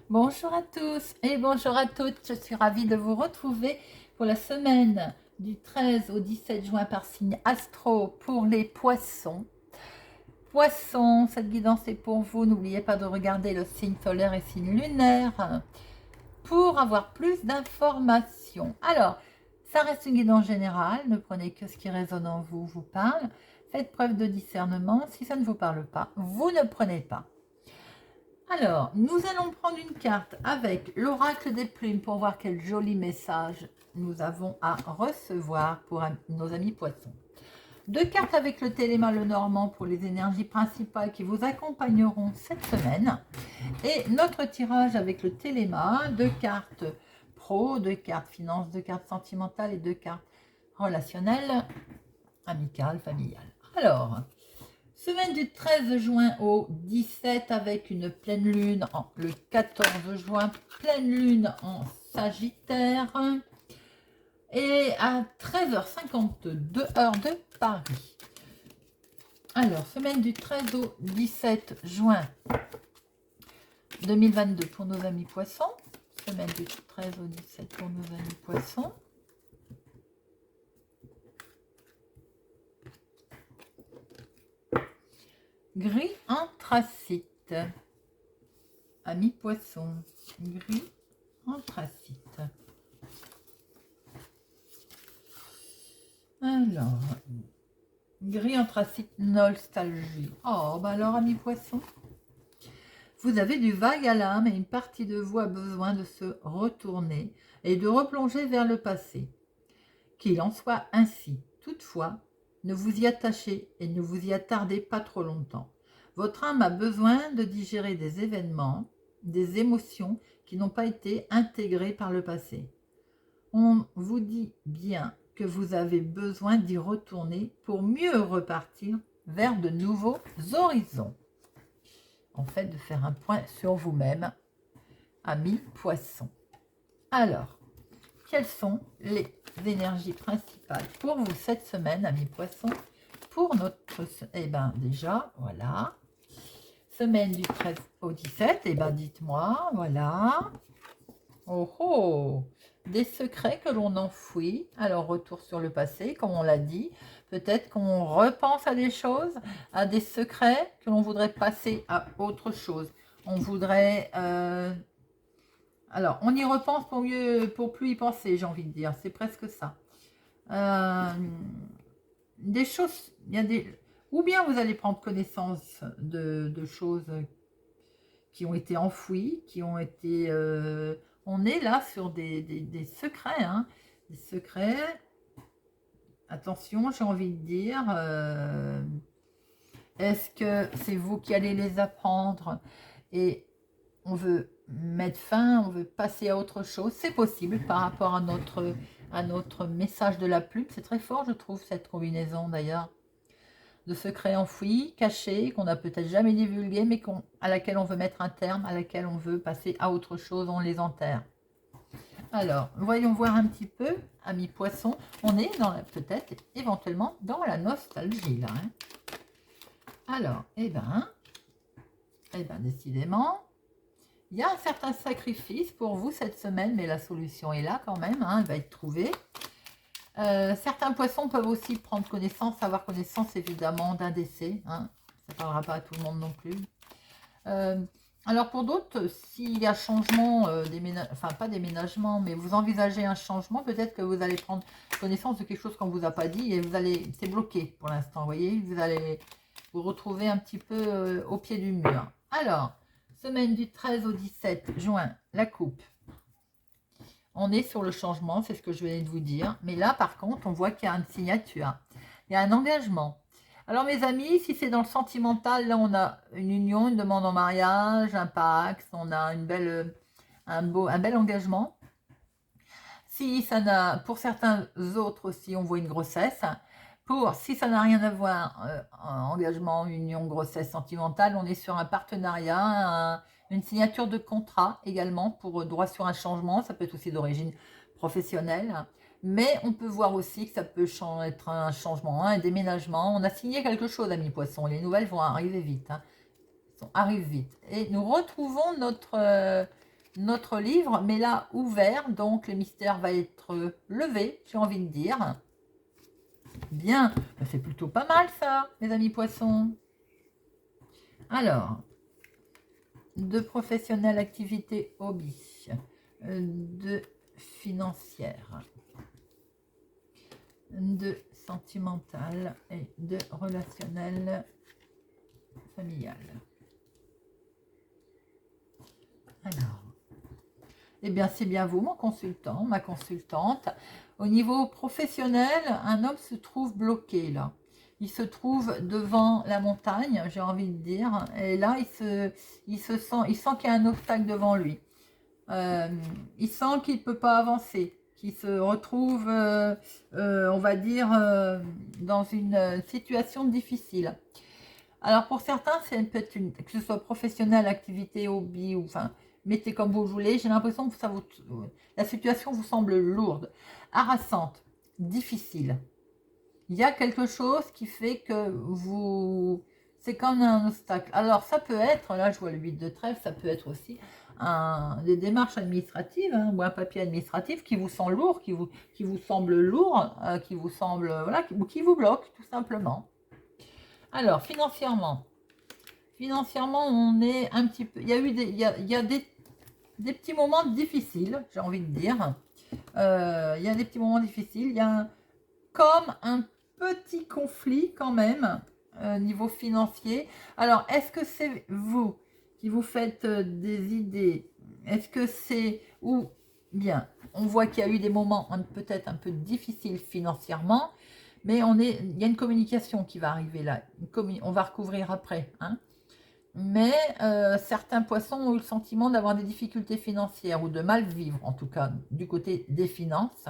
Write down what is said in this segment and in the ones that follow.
Bonjour à tous et bonjour à toutes, je suis ravie de vous retrouver pour la semaine du 13 au 17 juin par signe astro pour les poissons. Poissons, cette guidance est pour vous, n'oubliez pas de regarder le signe solaire et signe lunaire pour avoir plus d'informations. Alors, ça reste une guidance générale, ne prenez que ce qui résonne en vous, vous parle. Faites preuve de discernement, si ça ne vous parle pas, vous ne prenez pas. Alors, nous allons prendre une carte avec l'oracle des plumes pour voir quel joli message nous avons à recevoir pour nos amis poissons. Deux cartes avec le téléma le normand pour les énergies principales qui vous accompagneront cette semaine. Et notre tirage avec le téléma, deux cartes pro, deux cartes finance, deux cartes sentimentales et deux cartes relationnelles, amicales, familiales. Alors, semaine du 13 juin au 17 avec une pleine lune, le 14 juin, pleine lune en Sagittaire et à 13h52 heure de Paris. Alors, semaine du 13 au 17 juin 2022 pour nos amis poissons. Semaine du 13 au 17 pour nos amis poissons. Gris anthracite. Amis poissons. Gris anthracite. Alors, gris anthracite nostalgie. Oh, bah alors, amis poissons, vous avez du vague à l'âme et une partie de vous a besoin de se retourner et de replonger vers le passé. Qu'il en soit ainsi. Toutefois, ne vous y attachez et ne vous y attardez pas trop longtemps. Votre âme a besoin de digérer des événements, des émotions qui n'ont pas été intégrées par le passé. On vous dit bien que vous avez besoin d'y retourner pour mieux repartir vers de nouveaux horizons. En fait, de faire un point sur vous-même, amis poissons. Alors, quelles sont les énergies principales pour vous cette semaine, amis poissons, pour notre... Eh bien, déjà, voilà. Semaine du 13 au 17, eh bien, dites-moi, voilà. Oh, oh, des secrets que l'on enfouit. Alors, retour sur le passé, comme on l'a dit. Peut-être qu'on repense à des choses, à des secrets que l'on voudrait passer à autre chose. On voudrait... Alors, on y repense pour plus y penser, j'ai envie de dire. C'est presque ça. Des choses... Il y a des... Ou bien vous allez prendre connaissance de choses qui ont été enfouies, qui ont été... on est là sur des secrets, hein, des secrets. Attention, j'ai envie de dire, est-ce que c'est vous qui allez les apprendre et on veut mettre fin, on veut passer à autre chose? C'est possible par rapport à notre message de la plume. C'est très fort, je trouve, cette combinaison d'ailleurs. De secrets enfouis, cachés, qu'on n'a peut-être jamais divulgués, mais à laquelle on veut mettre un terme, à laquelle on veut passer à autre chose, on les enterre. Alors, voyons voir un petit peu, amis poissons, on est peut-être éventuellement dans la nostalgie là. Hein. Alors, eh ben, décidément, il y a un certain sacrifice pour vous cette semaine, mais la solution est là quand même, hein, elle va être trouvée. Certains poissons peuvent aussi prendre connaissance, avoir connaissance évidemment d'un décès. Hein. Ça ne parlera pas à tout le monde non plus. Alors pour d'autres, s'il y a changement, enfin pas déménagement, mais vous envisagez un changement, peut-être que vous allez prendre connaissance de quelque chose qu'on ne vous a pas dit et c'est bloqué pour l'instant, vous voyez, vous allez vous retrouver un petit peu au pied du mur. Alors, semaine du 13 au 17 juin, la coupe. On est sur le changement, c'est ce que je venais de vous dire. Mais là, par contre, on voit qu'il y a une signature. Il y a un engagement. Alors, mes amis, si c'est dans le sentimental, là, on a une union, une demande en mariage, un pacte, on a un bel engagement. Si ça n'a, pour certains autres aussi, on voit une grossesse. Si ça n'a rien à voir, engagement, union, grossesse sentimentale, on est sur un partenariat, une signature de contrat également pour droit sur un changement. Ça peut être aussi d'origine professionnelle. Mais on peut voir aussi que ça peut être un changement, un déménagement. On a signé quelque chose, amis poissons. Les nouvelles vont arriver vite. Arrivent vite. Et nous retrouvons notre livre, mais là ouvert. Donc le mystère va être levé, j'ai envie de dire. Bien, c'est plutôt pas mal ça, mes amis poissons. Alors, de professionnelle, activité, hobby, de financière, de sentimentale et de relationnel, familial. Alors, eh bien, c'est bien vous, mon consultant, ma consultante. Au niveau professionnel, un homme se trouve bloqué là. Il se trouve devant la montagne, j'ai envie de dire. Et là, il sent qu'il y a un obstacle devant lui. Il sent qu'il ne peut pas avancer, qu'il se retrouve, on va dire, dans une situation difficile. Alors pour certains, c'est peut-être que ce soit professionnel, activité, hobby, ou enfin, mettez comme vous voulez. J'ai l'impression que la situation vous semble lourde, harassante, difficile. Il y a quelque chose qui fait que c'est comme un obstacle. Alors ça peut être, là je vois le 8 de trèfle, ça peut être aussi des démarches administratives, ou un papier administratif qui vous semble lourd, qui vous semble lourd, qui vous semble, voilà, qui vous bloque tout simplement. Alors, financièrement, on est un petit peu... Il y a eu des petits moments difficiles, j'ai envie de dire. Il y a des petits moments difficiles. Il y a comme un petit conflit quand même, niveau financier. Alors, est-ce que c'est vous qui vous faites des idées? Est-ce que c'est... Ou bien, on voit qu'il y a eu des moments peut-être un peu difficiles financièrement. Mais il y a une communication qui va arriver là. On va recouvrir après. Hein. Mais certains poissons ont eu le sentiment d'avoir des difficultés financières ou de mal vivre, en tout cas, du côté des finances.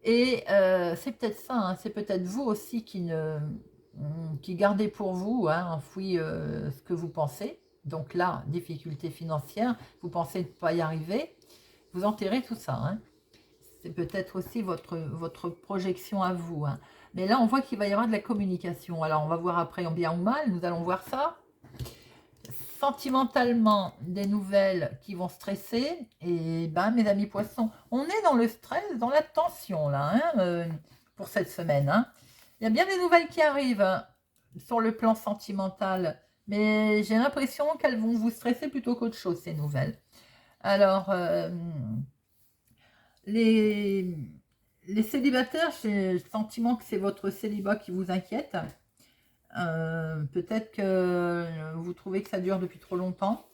Et c'est peut-être ça, hein, c'est peut-être vous aussi qui gardez pour vous, hein, enfoui ce que vous pensez. Donc là, difficulté financière, vous pensez ne pas y arriver, vous enterrez tout ça. Hein. C'est peut-être aussi votre projection à vous. Hein. Mais là, on voit qu'il va y avoir de la communication. Alors, on va voir après en bien ou mal. Nous allons voir ça. Sentimentalement, des nouvelles qui vont stresser. Et ben, mes amis poissons, on est dans le stress, dans la tension, là, hein, pour cette semaine. Hein. Il y a bien des nouvelles qui arrivent hein, sur le plan sentimental. Mais j'ai l'impression qu'elles vont vous stresser plutôt qu'autre chose, ces nouvelles. Alors... Les célibataires, j'ai le sentiment que c'est votre célibat qui vous inquiète. Peut-être que vous trouvez que ça dure depuis trop longtemps.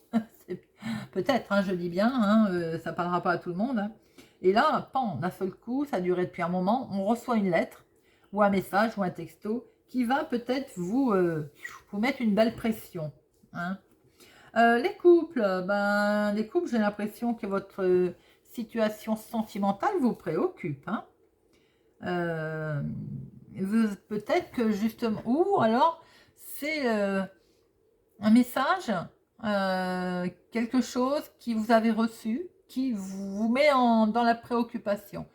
Peut-être, hein, je dis bien, hein, ça ne parlera pas à tout le monde. Hein. Et là, pan, d'un seul coup, ça a duré depuis un moment, on reçoit une lettre, ou un message, ou un texto, qui va peut-être vous mettre une belle pression. Hein. Les couples, j'ai l'impression que votre situation sentimentale vous préoccupe. Hein. Peut-être que justement, ou alors c'est un message, quelque chose qui vous avez reçu, qui vous met dans la préoccupation.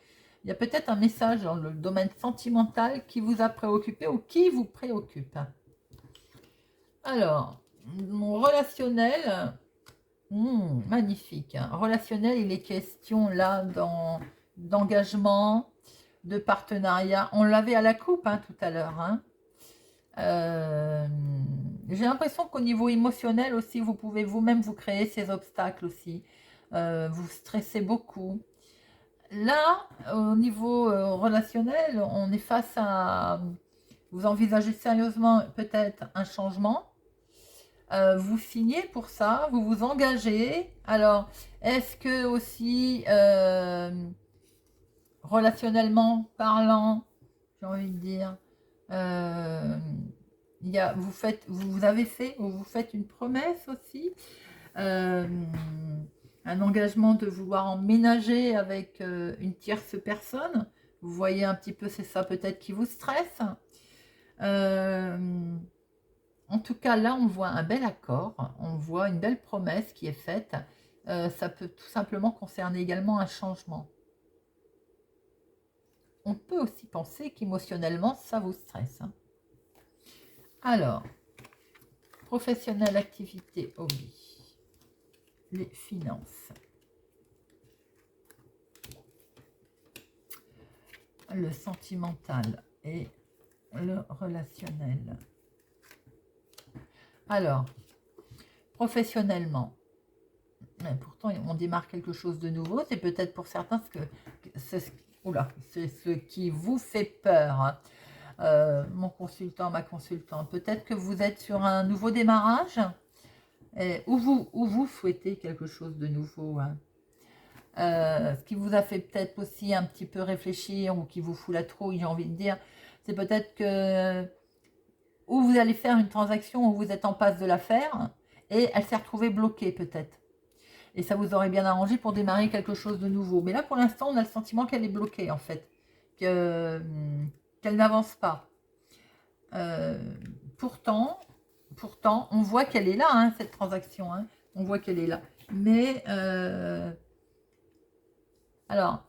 Il y a peut-être un message dans le domaine sentimental qui vous a préoccupé ou qui vous préoccupe. Alors, mon relationnel, magnifique. Hein. Relationnel, il est question là d'engagement, de partenariat. On l'avait à la coupe hein, tout à l'heure. Hein. J'ai l'impression qu'au niveau émotionnel aussi, vous pouvez vous-même vous créer ces obstacles aussi. Vous stressez beaucoup. Là, au niveau relationnel, on est face à... Vous envisagez sérieusement peut-être un changement. Vous signez pour ça, vous vous engagez. Alors, est-ce que aussi, relationnellement parlant, j'ai envie de dire, vous avez fait ou vous faites une promesse aussi. un engagement de vouloir emménager avec une tierce personne. Vous voyez un petit peu, c'est ça peut-être qui vous stresse. En tout cas, là, on voit un bel accord, on voit une belle promesse qui est faite. Ça peut tout simplement concerner également un changement. On peut aussi penser qu'émotionnellement, ça vous stresse. Hein. Alors, professionnel, activité, hobby, les finances, le sentimental et le relationnel. Alors, professionnellement, pourtant on démarre quelque chose de nouveau, c'est peut-être pour certains c'est ce qui vous fait peur. Hein. Mon consultant, ma consultante, peut-être que vous êtes sur un nouveau démarrage ou vous souhaitez quelque chose de nouveau. Hein. Ce qui vous a fait peut-être aussi un petit peu réfléchir ou qui vous fout la trouille, j'ai envie de dire, c'est peut-être que ou vous allez faire une transaction où vous êtes en passe de la faire et elle s'est retrouvée bloquée peut-être. Et ça vous aurait bien arrangé pour démarrer quelque chose de nouveau. Mais là, pour l'instant, on a le sentiment qu'elle est bloquée, en fait. Qu'elle n'avance pas. Pourtant, on voit qu'elle est là, hein, cette transaction. Hein. On voit qu'elle est là. Mais, alors,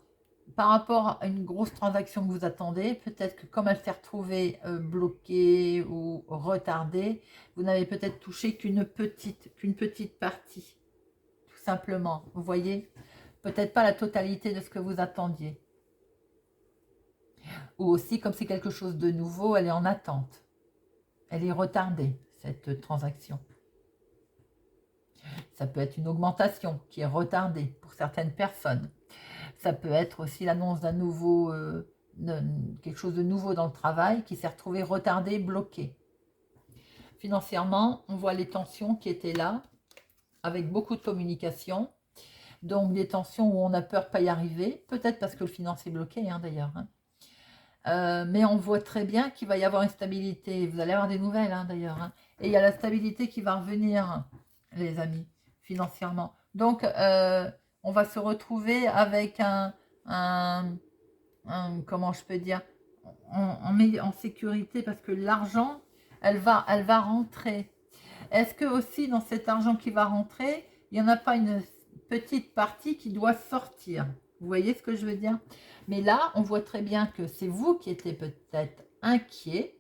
par rapport à une grosse transaction que vous attendez, peut-être que comme elle s'est retrouvée bloquée ou retardée, vous n'avez peut-être touché qu'une petite partie. Simplement, vous voyez, peut-être pas la totalité de ce que vous attendiez. Ou aussi, comme c'est quelque chose de nouveau, elle est en attente. Elle est retardée, cette transaction. Ça peut être une augmentation qui est retardée pour certaines personnes. Ça peut être aussi l'annonce d'un nouveau, quelque chose de nouveau dans le travail qui s'est retrouvé retardé, bloqué. Financièrement, on voit les tensions qui étaient là, avec beaucoup de communication. Donc des tensions où on a peur de ne pas y arriver, peut-être parce que le financier est bloqué hein, d'ailleurs. Hein. Mais on voit très bien qu'il va y avoir une stabilité. Vous allez avoir des nouvelles hein, d'ailleurs. Hein. Et il y a la stabilité qui va revenir, les amis, financièrement. Donc on va se retrouver avec comment je peux dire, en sécurité parce que l'argent, elle va rentrer. Est-ce que aussi dans cet argent qui va rentrer, il n'y en a pas une petite partie qui doit sortir? Vous voyez ce que je veux dire? Mais là, on voit très bien que c'est vous qui étiez peut-être inquiet.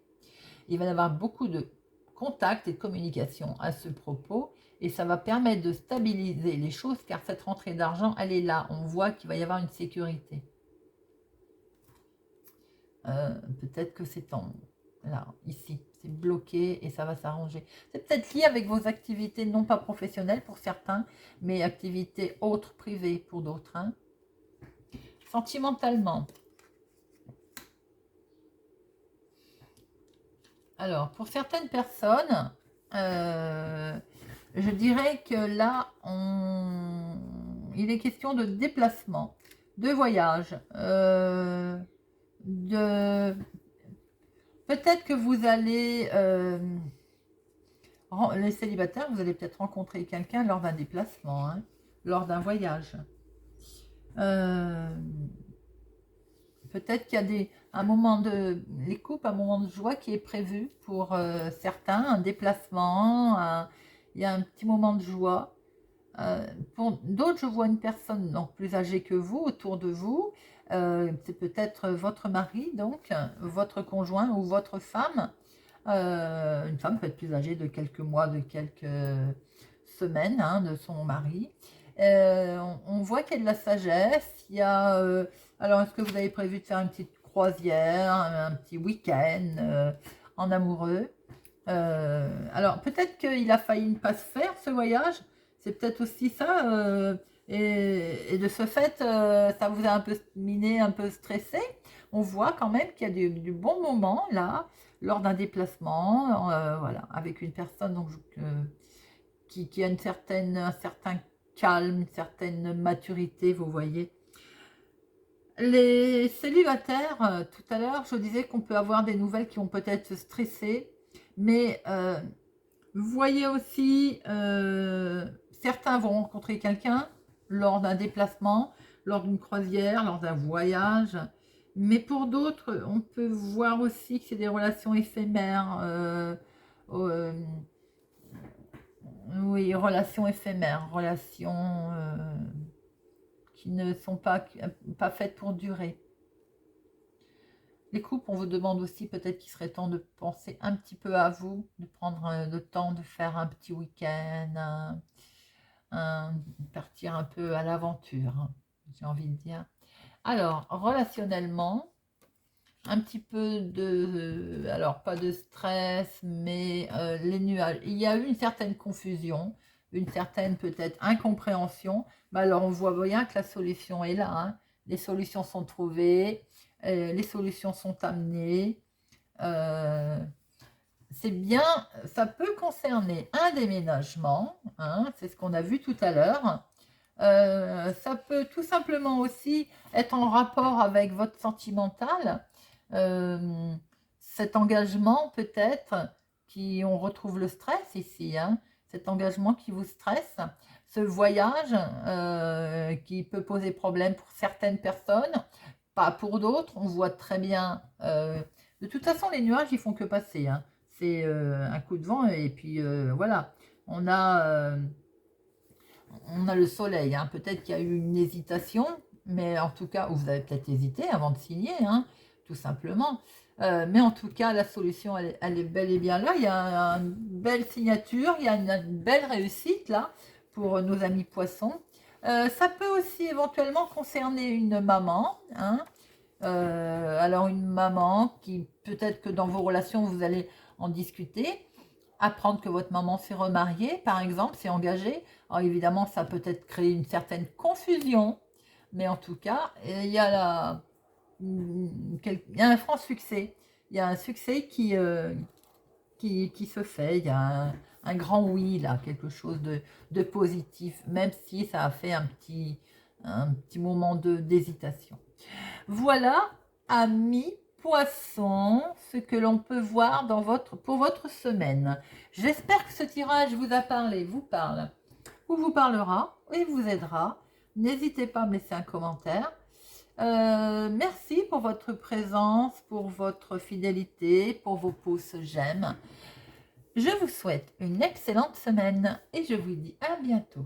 Il va y avoir beaucoup de contacts et de communication à ce propos. Et ça va permettre de stabiliser les choses car cette rentrée d'argent, elle est là. On voit qu'il va y avoir une sécurité. Peut-être que c'est là, ici, c'est bloqué et ça va s'arranger. C'est peut-être lié avec vos activités, non pas professionnelles pour certains, mais activités autres, privées pour d'autres. Hein. Sentimentalement. Alors, pour certaines personnes, je dirais que là, il est question de déplacement, de voyage, peut-être que vous allez, les célibataires, vous allez peut-être rencontrer quelqu'un lors d'un déplacement, hein, lors d'un voyage. Peut-être qu'il y a un moment les couples, un moment de joie qui est prévu pour certains, un déplacement, il y a un petit moment de joie. Pour d'autres, je vois une personne donc plus âgée que vous autour de vous. C'est peut-être votre mari, donc votre conjoint ou votre femme. Une femme peut être plus âgée de quelques mois, de quelques semaines hein, de son mari. On voit qu'il y a de la sagesse. Il y a, alors, est-ce que vous avez prévu de faire une petite croisière, un petit week-end en amoureux? Alors, peut-être qu'il a failli ne pas se faire ce voyage. C'est peut-être aussi ça. Et de ce fait, ça vous a un peu miné, un peu stressé. On voit quand même qu'il y a du bon moment là, lors d'un déplacement, voilà, avec une personne donc, qui a un certain calme, une certaine maturité, vous voyez. Les célibataires, tout à l'heure, je disais qu'on peut avoir des nouvelles qui vont peut-être stresser, mais vous voyez aussi, certains vont rencontrer quelqu'un, lors d'un déplacement, lors d'une croisière, lors d'un voyage. Mais pour d'autres, on peut voir aussi que c'est des relations éphémères. Euh, oui, relations éphémères, relations qui ne sont pas faites pour durer. Les couples, on vous demande aussi peut-être qu'il serait temps de penser un petit peu à vous, de prendre le temps de faire un petit week-end, partir un peu à l'aventure, hein, j'ai envie de dire. Alors, relationnellement, un petit peu de... alors, pas de stress, mais les nuages. Il y a eu une certaine confusion, une certaine peut-être incompréhension. Mais alors, on voit bien que la solution est là, hein. Les solutions sont trouvées, les solutions sont amenées. C'est bien, ça peut concerner un déménagement, hein, c'est ce qu'on a vu tout à l'heure. Ça peut tout simplement aussi être en rapport avec votre sentimental. Euh, Cet engagement peut-être, on retrouve le stress ici, hein, cet engagement qui vous stresse, ce voyage qui peut poser problème pour certaines personnes, pas pour d'autres. On voit très bien. De toute façon, les nuages, ils font que passer, hein. C'est un coup de vent et puis voilà. On a, euh, on a le soleil, hein. Peut-être qu'il y a eu une hésitation, mais en tout cas, vous avez peut-être hésité avant de signer, hein, tout simplement. Mais en tout cas, la solution, elle est bel et bien là. Il y a une belle signature, il y a une belle réussite là pour nos amis poissons. Ça peut aussi éventuellement concerner une maman, hein. Alors une maman qui peut-être que dans vos relations, vous allez en discuter, apprendre que votre maman s'est remariée, par exemple, s'est engagée. Alors évidemment, ça peut être créer une certaine confusion, mais en tout cas, il y a un franc succès. Il y a un succès qui se fait. Il y a un grand oui, là, quelque chose de positif, même si ça a fait un petit moment d'hésitation. Voilà, amis poissons, ce que l'on peut voir pour votre semaine. J'espère que ce tirage vous a parlé, vous parle, ou vous parlera, et vous aidera. N'hésitez pas à me laisser un commentaire. Merci pour votre présence, pour votre fidélité, pour vos pouces j'aime. Je vous souhaite une excellente semaine et je vous dis à bientôt.